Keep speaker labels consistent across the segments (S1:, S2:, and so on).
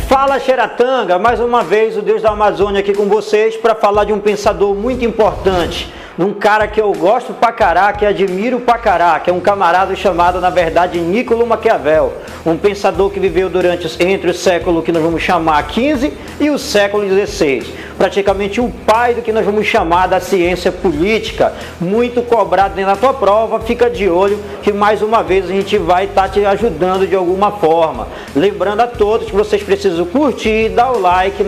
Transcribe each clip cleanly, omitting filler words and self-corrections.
S1: Fala, Xeratanga, mais uma vez o Deus da Amazônia aqui com vocês para falar de um pensador muito importante, de um cara que eu gosto pra caraca, que admiro pra caraca, que é um camarada chamado, na verdade, Niccolo Maquiavel, um pensador que viveu entre o século que nós vamos chamar XV e o século XVI, praticamente o pai do que nós vamos chamar da ciência política, muito cobrado dentro da tua prova. Fica de olho que mais uma vez a gente vai estar te ajudando de alguma forma. Lembrando a todos que vocês precisam curtir, dar o like,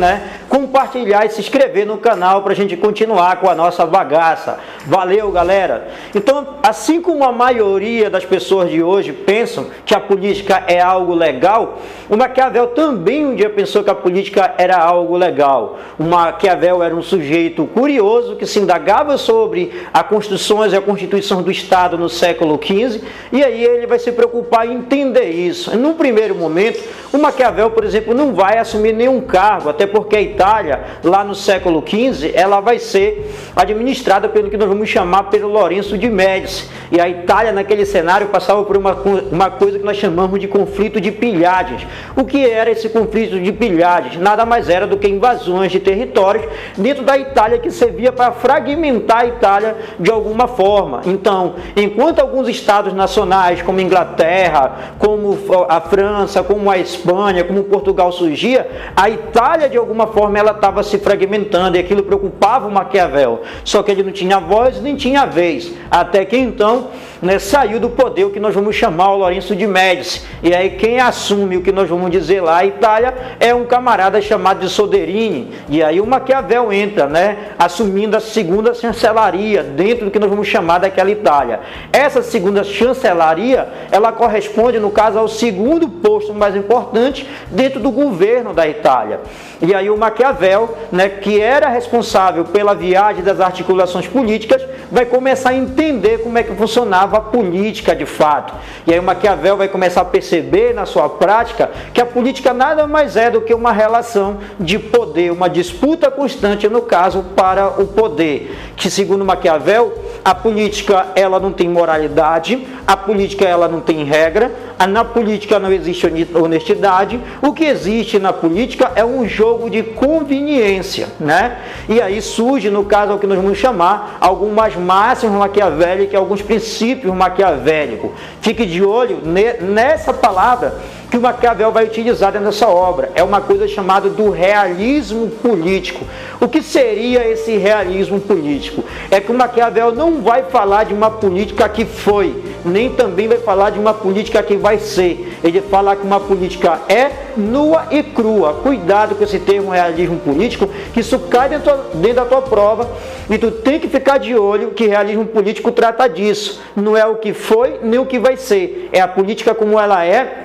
S1: compartilhar e se inscrever no canal para a gente continuar com a nossa bagaça. Valeu, galera! Então, assim como a maioria das pessoas de hoje pensam que a política é algo legal, o Maquiavel também um dia pensou que a política era algo legal. O Maquiavel era um sujeito curioso que se indagava sobre as construções e a constituição do Estado no século XV, e aí ele vai se preocupar em entender isso. Num primeiro momento, o Maquiavel, por exemplo, não vai assumir nenhum cargo, até porque a Itália, lá no século XV, ela vai ser administrada pelo que nós vamos chamar pelo Lourenço de Médici. E a Itália, naquele cenário, passava por uma coisa que nós chamamos de conflito de pilhagens. O que era esse conflito de pilhagens? Nada mais era do que invasões de territórios dentro da Itália que servia para fragmentar a Itália de alguma forma. Então, enquanto alguns estados nacionais, como a Inglaterra, como a França, como a Espanha, como Portugal surgia, a Itália, de alguma forma, ela estava se fragmentando e aquilo preocupava o Maquiavel. Só que ele não tinha voz nem tinha vez. Até que então, saiu do poder o que nós vamos chamar o Lourenço de Médici. E aí quem assume o que nós vamos dizer lá, a Itália, é um camarada chamado de Soderini. E aí o Maquiavel entra, assumindo a segunda chancelaria dentro do que nós vamos chamar daquela Itália. Essa segunda chancelaria, ela corresponde, no caso, ao segundo posto mais importante dentro do governo da Itália. E aí o Maquiavel, que era responsável pela viagem das articulações políticas, vai começar a entender como é que funcionava a política de fato. E aí o Maquiavel vai começar a perceber na sua prática que a política nada mais é do que uma relação de poder, uma disputa constante, no caso, para o poder. Que, segundo Maquiavel, a política ela não tem moralidade, a política ela não tem regra, na política não existe honestidade, o que existe na política é um jogo de conveniência, E aí surge, no caso, o que nós vamos chamar algumas máximas maquiavélicas, alguns princípios maquiavélicos. Fique de olho nessa palavra que o Maquiavel vai utilizar nessa obra. É uma coisa chamada do realismo político. O que seria esse realismo político? É que o Maquiavel não vai falar de uma política que foi, nem também vai falar de uma política que vai ser. Ele fala que uma política é nua e crua. Cuidado com esse termo realismo político, que isso cai dentro da tua prova, e tu tem que ficar de olho que realismo político trata disso. Não é o que foi, nem o que vai ser. É a política como ela é,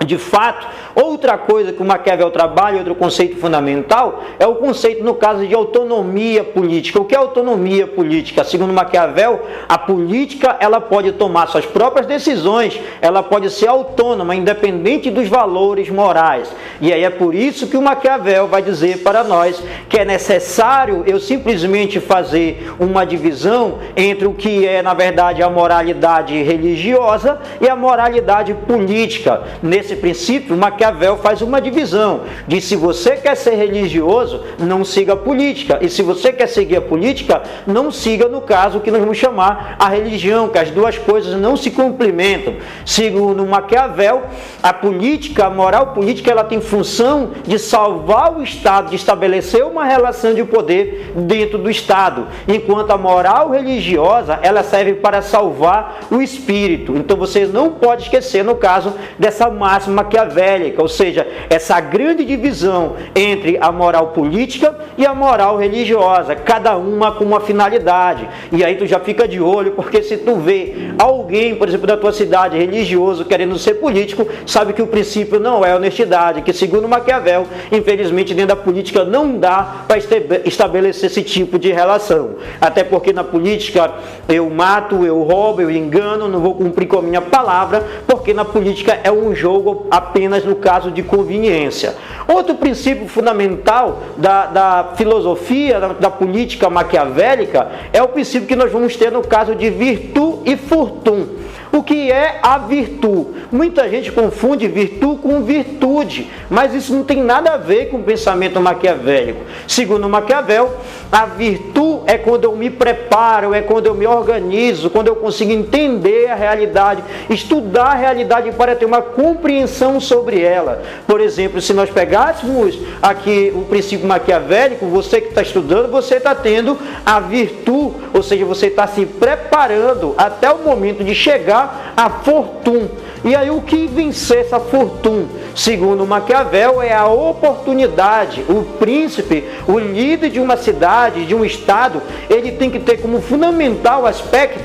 S1: de fato. Outra coisa que o Maquiavel trabalha, outro conceito fundamental, é o conceito, no caso, de autonomia política. O que é autonomia política? Segundo Maquiavel, a política ela pode tomar suas próprias decisões, ela pode ser autônoma, independente dos valores morais. E aí é por isso que o Maquiavel vai dizer para nós que é necessário eu simplesmente fazer uma divisão entre o que é, na verdade, a moralidade religiosa e a moralidade política. Nesse princípio, Maquiavel faz uma divisão de se você quer ser religioso, não siga a política, e se você quer seguir a política, não siga, no caso, o que nós vamos chamar a religião, que as duas coisas não se complementam. Segundo Maquiavel, a política, a moral política, ela tem função de salvar o Estado, de estabelecer uma relação de poder dentro do Estado, enquanto a moral religiosa, ela serve para salvar o espírito. Então você não pode esquecer, no caso, dessa máxima maquiavélica, ou seja, essa grande divisão entre a moral política e a moral religiosa, cada uma com uma finalidade. E aí tu já fica de olho, porque se tu vê alguém, por exemplo, da tua cidade religioso querendo ser político, sabe que o princípio não é honestidade, que segundo Maquiavel, infelizmente dentro da política não dá para estabelecer esse tipo de relação. Até porque na política eu mato, eu roubo, eu engano, não vou cumprir com a minha palavra, porque na política é um jogo apenas no caso de conveniência. Outro princípio fundamental da filosofia, da política maquiavélica, é o princípio que nós vamos ter no caso de virtu e fortuna. O que é a virtude? Muita gente confunde virtude com virtude, mas isso não tem nada a ver com o pensamento maquiavélico. Segundo Maquiavel, a virtude é quando eu me preparo, é quando eu me organizo, quando eu consigo entender a realidade, estudar a realidade para ter uma compreensão sobre ela. Por exemplo, se nós pegássemos aqui o princípio maquiavélico, você que está estudando, você está tendo a virtude, ou seja, você está se preparando até o momento de chegar à fortuna. E aí o que vencer essa fortuna? Segundo Maquiavel, é a oportunidade. O príncipe, o líder de uma cidade, de um estado, ele tem que ter como fundamental aspecto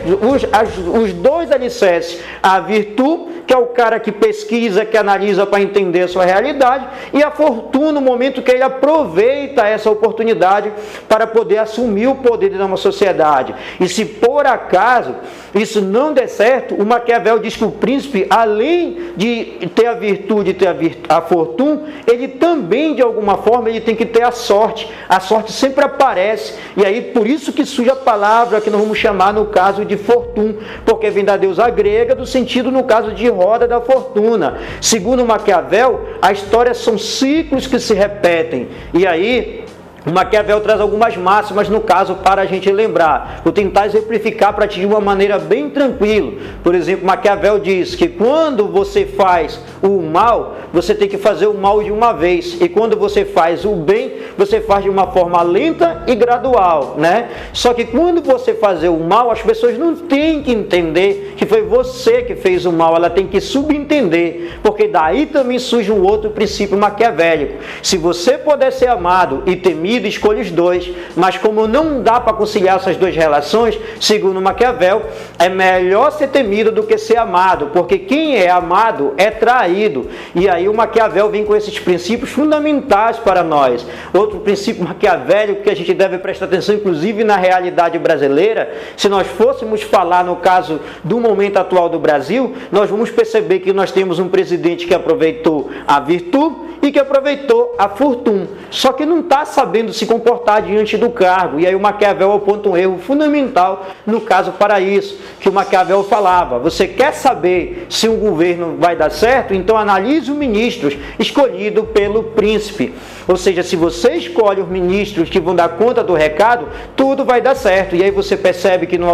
S1: os dois alicerces. A virtude, que é o cara que pesquisa, que analisa para entender a sua realidade, e a fortuna, no momento que ele aproveita essa oportunidade para poder assumir o poder de uma sociedade. E se por acaso isso não der certo, o Maquiavel diz que o príncipe, além de ter a virtude, de ter a fortuna, ele também, de alguma forma, ele tem que ter a sorte. A sorte sempre aparece, e aí por isso que surge a palavra que nós vamos chamar no caso de fortuna, porque vem da deusa grega, do sentido no caso de roda da fortuna. Segundo Maquiavel, a história são ciclos que se repetem, e aí o Maquiavel traz algumas máximas, no caso, para a gente lembrar. Vou tentar exemplificar para ti de uma maneira bem tranquila. Por exemplo, Maquiavel diz que quando você faz o mal, você tem que fazer o mal de uma vez. E quando você faz o bem, você faz de uma forma lenta e gradual, né? Só que quando você fazer o mal, as pessoas não têm que entender que foi você que fez o mal. Ela tem que subentender. Porque daí também surge um outro princípio maquiavélico. Se você puder ser amado e temido, escolha os dois, mas como não dá para conciliar essas duas relações, segundo Maquiavel, é melhor ser temido do que ser amado, porque quem é amado é traído. E aí o Maquiavel vem com esses princípios fundamentais para nós. Outro princípio maquiavélico que a gente deve prestar atenção, inclusive na realidade brasileira, se nós fôssemos falar no caso do momento atual do Brasil, nós vamos perceber que nós temos um presidente que aproveitou a virtude e que aproveitou a fortuna, só que não está sabendo se comportar diante do cargo. E aí o Maquiavel aponta um erro fundamental no caso para isso, que o Maquiavel falava: você quer saber se um governo vai dar certo? Então analise os ministros escolhidos pelo príncipe. Ou seja, se você escolhe os ministros que vão dar conta do recado, tudo vai dar certo. E aí você percebe que no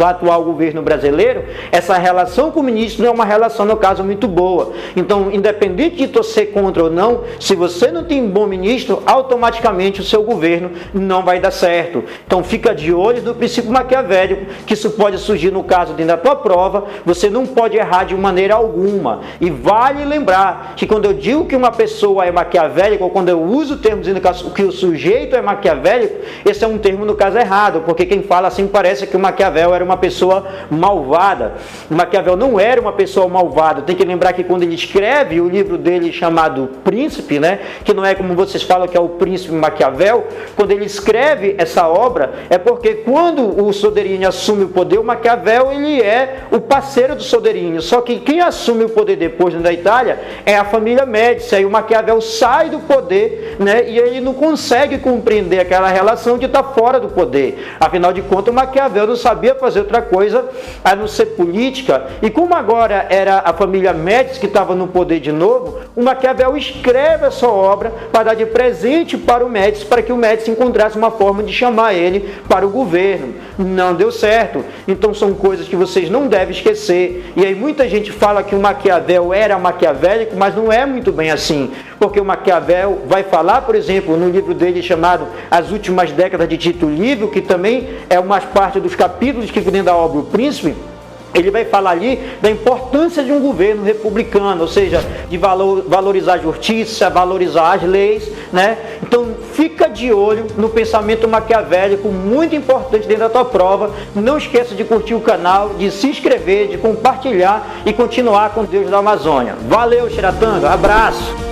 S1: atual governo brasileiro, essa relação com o ministro não é uma relação, no caso, muito boa. Então, independente de torcer contra ou não, se você não tem um bom ministro, automaticamente o seu governo não vai dar certo. Então fica de olho no princípio maquiavélico, que isso pode surgir no caso dentro da tua prova. Você não pode errar de maneira alguma. E vale lembrar que quando eu digo que uma pessoa é maquiavélica, ou quando eu uso o termo dizendo que o sujeito é maquiavélico, esse é um termo no caso errado, porque quem fala assim parece que o Maquiavel era uma pessoa malvada. O Maquiavel não era uma pessoa malvada. Tem que lembrar que quando ele escreve o livro dele chamado Príncipe, né, que não é como vocês falam que é o Príncipe Maquiavel, quando ele escreve essa obra, é porque quando o Soderini assume o poder, o Maquiavel ele é o parceiro do Soderini. Só que quem assume o poder depois da Itália é a família Médici. Aí o Maquiavel sai do poder, né, e ele não consegue compreender aquela relação de estar fora do poder. Afinal de contas, o Maquiavel não sabia fazer outra coisa a não ser política. E como agora era a família Médici que estava no poder de novo, o Maquiavel escreve a sua obra para dar de presente para o Médici, para que o Médici encontrasse uma forma de chamar ele para o governo. Não deu certo. Então são coisas que vocês não devem esquecer. E aí muita gente fala que o Maquiavel era maquiavélico, mas não é muito bem assim. Porque o Maquiavel vai falar, por exemplo, no livro dele chamado As Últimas Décadas de Tito Livio, que também é uma parte dos capítulos que vem da obra O Príncipe. Ele vai falar ali da importância de um governo republicano, ou seja, de valorizar a justiça, valorizar as leis, né? Então fica de olho no pensamento maquiavélico, muito importante dentro da tua prova. Não esqueça de curtir o canal, de se inscrever, de compartilhar e continuar com Deus da Amazônia. Valeu, Xiratanga, abraço!